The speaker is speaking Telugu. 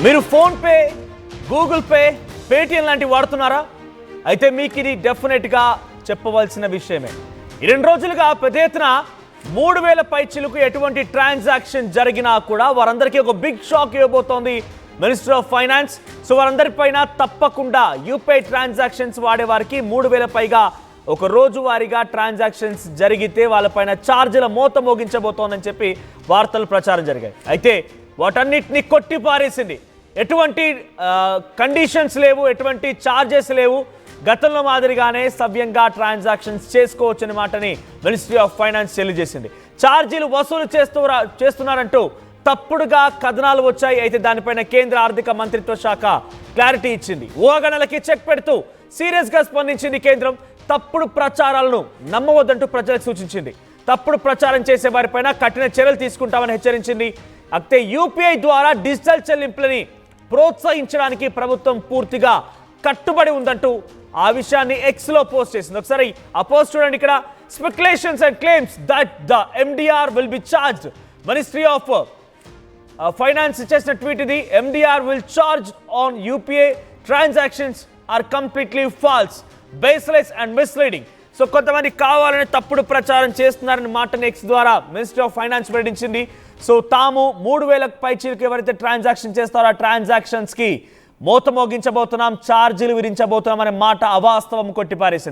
మీరు ఫోన్పే, గూగుల్ పే, పేటిఎం లాంటివి వాడుతున్నారా? అయితే మీకు ఇది డెఫినెట్గా చెప్పవలసిన విషయమే. ఈ 2 రోజులుగా పెద్ద ఎత్తున 3000 పైచిలకు ఎటువంటి ట్రాన్సాక్షన్ జరిగినా కూడా వారందరికీ ఒక బిగ్ షాక్ ఇవ్వబోతోంది మినిస్టర్ ఆఫ్ ఫైనాన్స్. సో వారందరిపైన తప్పకుండా యూపీఐ ట్రాన్సాక్షన్స్ వాడే వారికి 3000 పైగా ఒక రోజు వారీగా ట్రాన్సాక్షన్స్ జరిగితే వాళ్ళపైన ఛార్జీల మోత మోగించబోతోందని చెప్పి వార్తలు ప్రచారం జరిగాయి. అయితే వాటన్నిటిని కొట్టి పారేసింది. ఎటువంటి కండిషన్స్ లేవు, ఎటువంటి ఛార్జెస్ లేవు. గతంలో మాదిరిగానే సవ్యంగా ట్రాన్సాక్షన్స్ చేసుకోవచ్చని మాటని మినిస్ట్రీ ఆఫ్ ఫైనాన్స్ తెలియజేసింది. ఛార్జీలు వసూలు చేస్తున్నారంటూ తప్పుడుగా కథనాలు వచ్చాయి. అయితే దానిపైన కేంద్ర ఆర్థిక మంత్రిత్వ శాఖ క్లారిటీ ఇచ్చింది. ఊహాగానాలకి చెక్ పెడుతూ సీరియస్గా స్పందించింది కేంద్రం. తప్పుడు ప్రచారాలను నమ్మవద్దంటూ ప్రజలకు సూచించింది. తప్పుడు ప్రచారం చేసే వారిపైన కఠిన చర్యలు తీసుకుంటామని హెచ్చరించింది. అయితే యూపీఐ ద్వారా డిజిటల్ చెల్లింపులని ప్రోత్సహించడానికి ప్రభుత్వం పూర్తిగా కట్టుబడి ఉందంటూ ఆ విషయాన్ని ఎక్స్లో పోస్ట్ చేసింది. ఒకసారి ఆ పోస్ట్ చూడండి. ఇక్కడ speculations and claims that the MDR will be charged. Ministry of finance చేసిన ట్వీట్ ఇది. MDR will charge on UPI transactions are completely false, baseless and misleading. So కొంతమంది కావాలని తప్పుడు ప్రచారం చేస్తున్నారని మాటని ఎక్స్ ద్వారా మినిస్ట్రీ ఆఫ్ ఫైనాన్స్ వెల్లడించింది. సో తాము 3000 పైచీలకు ఎవరైతే ట్రాన్సాక్షన్ చేస్తారో ఆ ట్రాన్సాక్షన్స్కి మోత మోగించబోతున్నాం, ఛార్జీలు విధించబోతున్నాం అనే మాట అవాస్తవం కొట్టిపారేసింది.